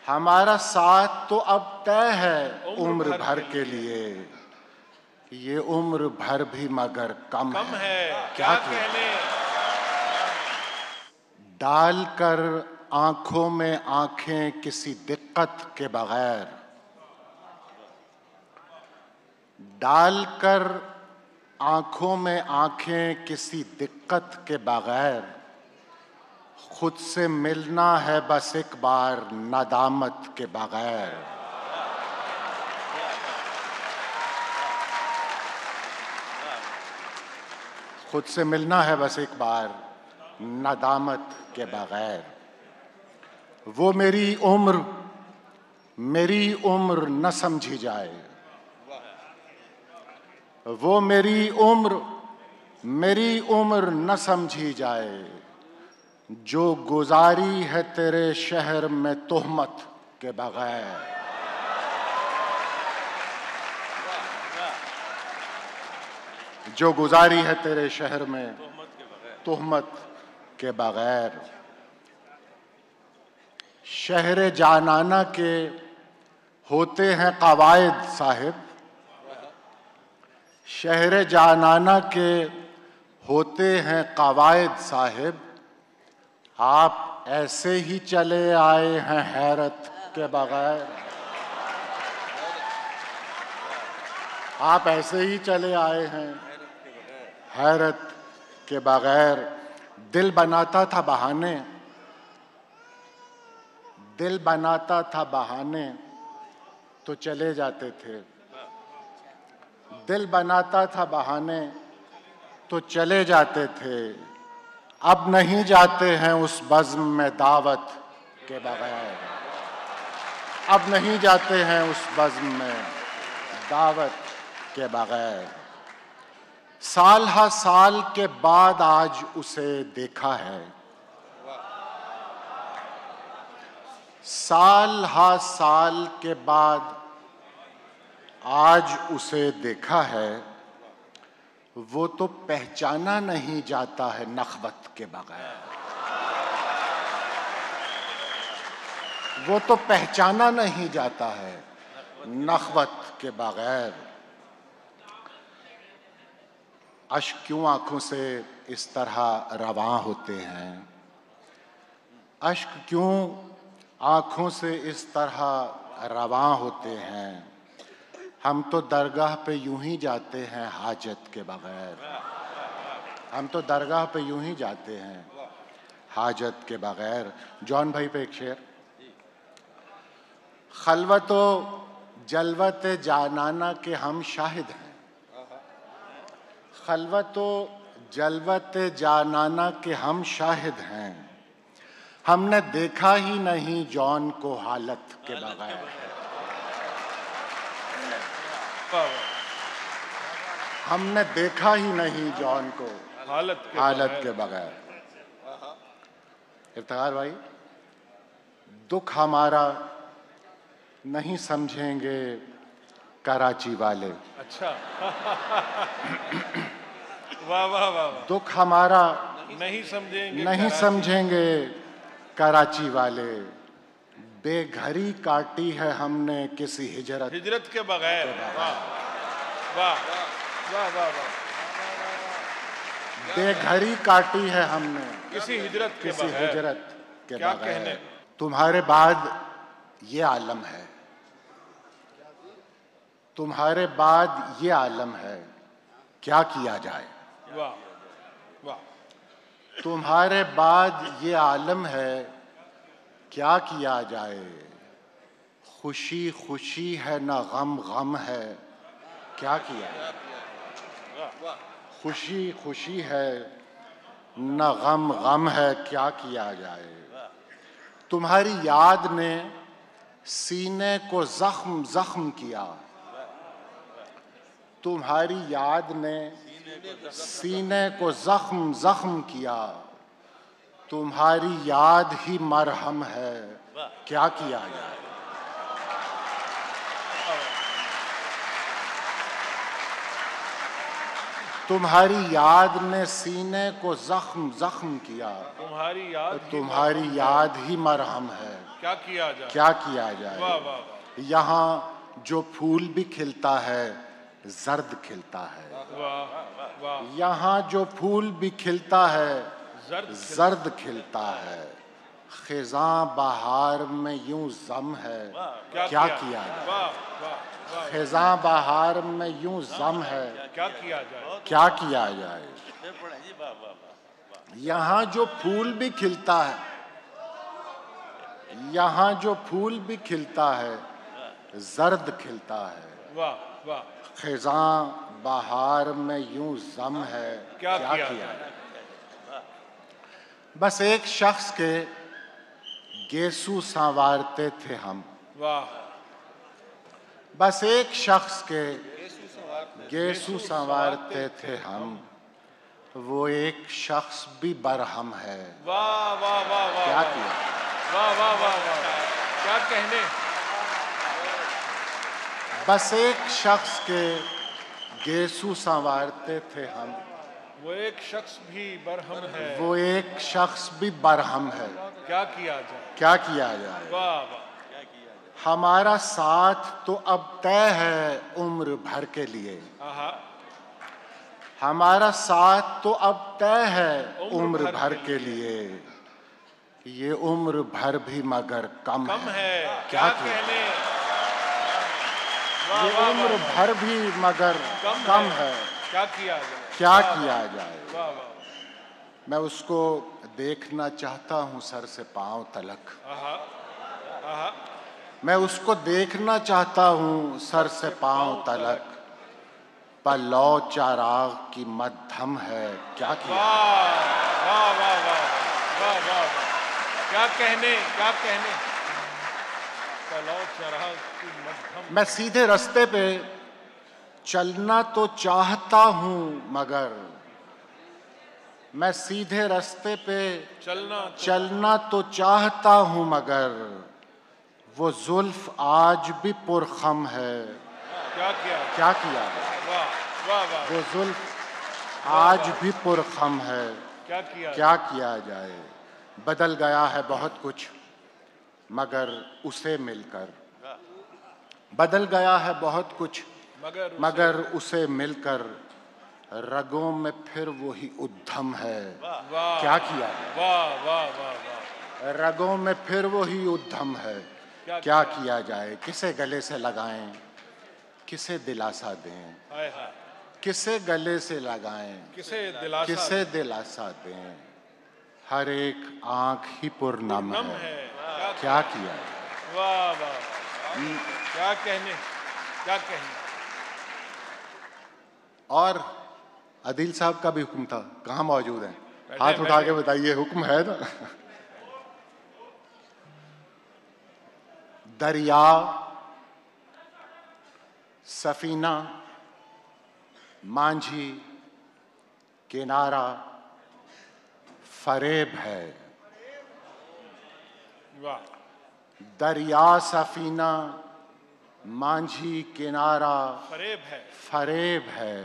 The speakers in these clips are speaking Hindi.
हमारा साथ तो अब तय है उम्र भर के लिए, ये उम्र भर भी मगर कम है। क्या कहने? डालकर आंखों में आंखें किसी दिक्कत के बगैर, डालकर आंखों में आंखें किसी दिक्कत के बगैर, खुद से मिलना है बस एक बार नदामत के बगैर। खुद से मिलना है बस एक बार नदामत के बगैर। वो मेरी उम्र न समझी जाए, वो मेरी उम्र न समझी जाए, जो गुजारी है तेरे शहर में तोहमत के बगैर। जो गुजारी है तेरे शहर में तोहमत के बगैर। शहर जानाना के होते हैं कवायद साहिब, शहर जानाना के होते हैं कवायद साहिब, आप ऐसे ही चले आए हैं हैरत के बगैर। आप ऐसे ही चले आए हैं हैरत के बगैर। दिल बनाता था बहाने, दिल बनाता था बहाने तो चले जाते थे, दिल बनाता था बहाने तो चले जाते थे। अब नहीं जाते हैं उस बज़्म में दावत के बगैर, अब नहीं जाते हैं उस बज़्म में दावत के बगैर। साल हा साल के बाद आज उसे देखा है, साल हा साल के बाद आज उसे देखा है। वो तो पहचाना नहीं जाता है नख़वत के बगैर, वो तो पहचाना नहीं जाता है नख़वत के बगैर। अश्क क्यों आंखों से इस तरह रवां होते हैं, अश्क क्यों आंखों से इस तरह रवां होते हैं। हम तो दरगाह पे यूं ही जाते हैं हाजत के बगैर, हम तो दरगाह पे यूं ही जाते हैं हाजत के बगैर। जॉन भाई पे एक शेर। खलवतो जलवत जानाना के हम शाहिद हैं, खलवतो जलवत जानाना के हम शाहिद हैं। हमने देखा ही नहीं जॉन को हालत के बगैर, हमने देखा ही नहीं जॉन को हालत के बगैर। इफ्तिखार भाई, दुख हमारा नहीं समझेंगे कराची वाले। अच्छा वाह वाह वाह। दुख हमारा नहीं समझेंगे कराची वाले। बेघरी काटी है हमने किसी हिजरत के बगैर। वाह वाह वाह वाह। बेघरी काटी है हमने किसी हिजरत के बगैर। तुम्हारे बाद ये आलम है, तुम्हारे बाद ये आलम है, क्या किया जाए। वाह वाह। तुम्हारे बाद ये आलम है, क्या किया जाए। खुशी खुशी है न गम गम है, क्या किया जाए। खुशी खुशी है न गम गम है, क्या किया जाए। तुम्हारी याद ने सीने को जख्म जख्म किया, तुम्हारी याद ने सीने को जख्म जख्म किया। तुम्हारी याद ही मरहम है, क्या किया जाए। तुम्हारी याद ने सीने को जख्म जख्म किया, तुम्हारी याद ही मरहम है, क्या किया जाए, क्या किया जाए। वाह वाह वाह, यहाँ जो फूल भी खिलता है जर्द खिलता है, वाह वाह, यहाँ जो फूल भी खिलता है जर्द जर्द खिलता है। खिज़ां बहार में यूं जम है, क्या किया जाए। वाह वाह, खिज़ां बहार में यूं जम है, क्या किया जाए, क्या किया जाए। यहाँ जो फूल भी खिलता है, यहाँ जो फूल भी खिलता है जर्द खिलता है। वाह वाह, खिज़ां बहार में यूं जम है, क्या किया जाए। बस एक शख्स के गेसू संवारते थे हम, वाह, बस एक शख्स के गेसू संवारते थे हम, वो एक शख्स भी बरहम है। वाह वाह वाह वाह, क्या किया, वाह वाह वाह वाह, क्या कहने। बस एक शख्स के गेसू संवारते थे हम, वो एक शख्स भी बरहम है, वो एक शख्स भी बरहम है, क्या किया जाए, क्या किया जाए। वाह वाह, हमारा साथ तो अब तय है उम्र भर के लिए, आहा, हमारा साथ तो अब तय है उम्र भर के लिए, ये उम्र भर भी मगर कम है, क्या कहने। ये उम्र भर भी मगर कम है, क्या किया जाए, क्या किया जाए। वाह वाह, मैं उसको देखना चाहता हूँ सर से पांव तलक, आहा आहा, मैं उसको देखना चाहता हूँ सर से पांव तलक, पर लौ चाराग की मध्यम है, क्या किया। वाह वाह वाह वाह वाह वाह वाह, क्या कहने, क्या कहने। पलाव चराग की मध्यम, मैं सीधे रास्ते पे चलना तो चाहता हूँ मगर, मैं सीधे रास्ते पे चलना तो चाहता हूँ मगर, वो जुल्फ आज भी पुरखम है, क्या किया, क्या किया। वाह वाह वाह, वो जुल्फ आज भी पुरखम है, क्या किया जाए। बदल गया है बहुत कुछ मगर उसे मिलकर, बदल गया है बहुत कुछ मगर उसे मिलकर, रगों में फिर वही उद्यम है, क्या किया जाए। वाह वाह वाह वाह, रगों में फिर वही उद्यम है, क्या किया जाए। किसे गले से लगाएं, किसे दिलासा दें, किसे गले से लगाएं, किसे दिलासा दें। हर एक आंख ही पुरनम है, क्या किया। वाह वाह, क्या कहने, क्या कहने। और आदिल साहब का भी हुक्म था, कहाँ मौजूद है, हाथ उठा के बताइए, हुक्म है ना। दरिया सफीना मांझी किनारा फरेब है। वाह, दरिया सफीना मांझी किनारा फरेब है,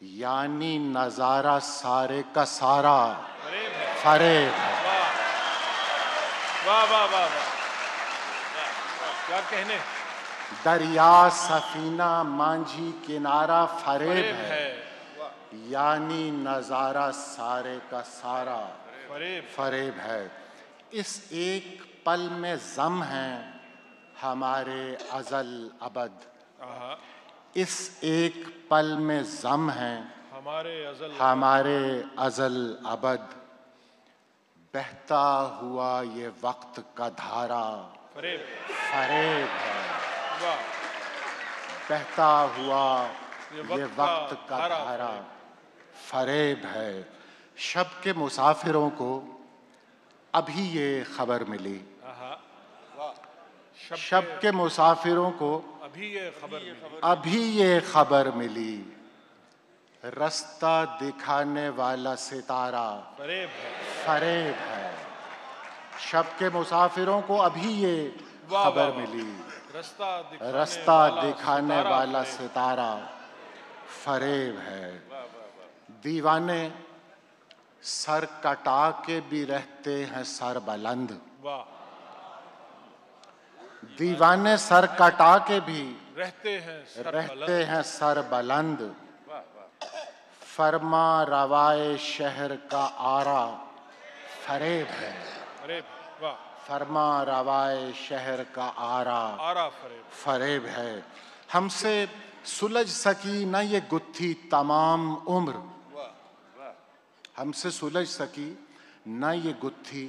यानी नजारा सारे का सारा फरेब है। वाह वाह वाह वाह, क्या कहने। दरिया सफीना मांझी किनारा फरेब है, यानी नजारा सारे का सारा फरेब है। इस एक पल में ज़म है हमारे अज़ल अबद, इस एक पल में ज़म है हमारे अज़ल अबद, बहता हुआ ये वक्त का धारा फरेब है। बहता हुआ ये वक्त का धारा फरेब है। शब के मुसाफिरों को अभी ये खबर मिली, शब के मुसाफिरों को अभी ये खबर मिली, रास्ता दिखाने वाला सितारा फरेब है। शब के मुसाफिरों को अभी ये खबर मिली, रास्ता दिखाने वाला सितारा फरेब है। दीवाने सर कटा के भी रहते हैं सर बुलंद। वाह। दीवाने सर कटा के भी रहते हैं सर बुलंद। फरमा रवाए शहर का आरा फरेब है। फरेब। वाह। फरमा रवाए शहर का आरा फरेब है। हमसे सुलझ सकी न ये गुत्थी तमाम उम्र। हमसे सुलझ सकी न ये गुत्थी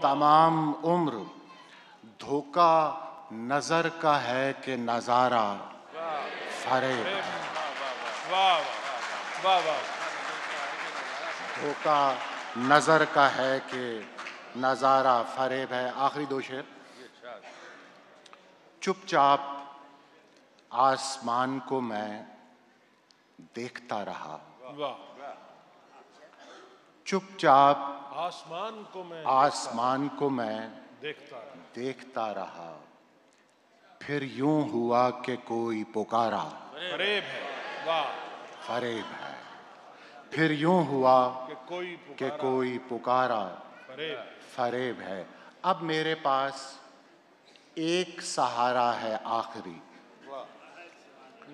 तमाम उम्र। धोखा नजर का है कि नजारा फरेब है। वाह वाह वाह। धोखा नजर का है कि नजारा फरेब है। आखिरी दो शेर। चुपचाप आसमान को मैं देखता रहा। वाह। चुपचाप आसमान को मैं देखता रहा। फिर यूं हुआ कि कोई पुकारा। फरेब है। वाह। फरेब है। फिर यूं हुआ कि कोई पुकारा। फरेब है। अब मेरे पास एक सहारा है आखिरी।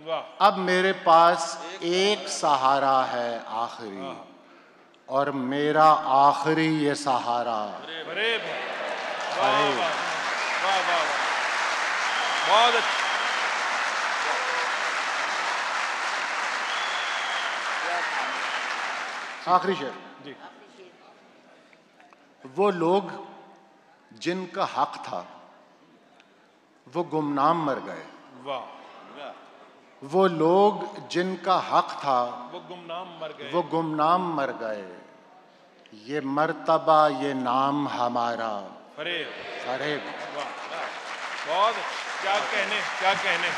वाह। अब मेरे पास एक सहारा है आखिरी, और मेरा आखिरी ये सहारा फरेब है। वाह वाह वाह वाह। बहुत अच्छा। आखिरी शेर। जी। वो लोग जिनका हक था वो गुमनाम मर गए। वाह। वो लोग जिनका हक था वो गुमनाम मर गए। ये मर्तबा ये नाम हमारा फरेब। फरेब। वाह। बहुत क्या कहने।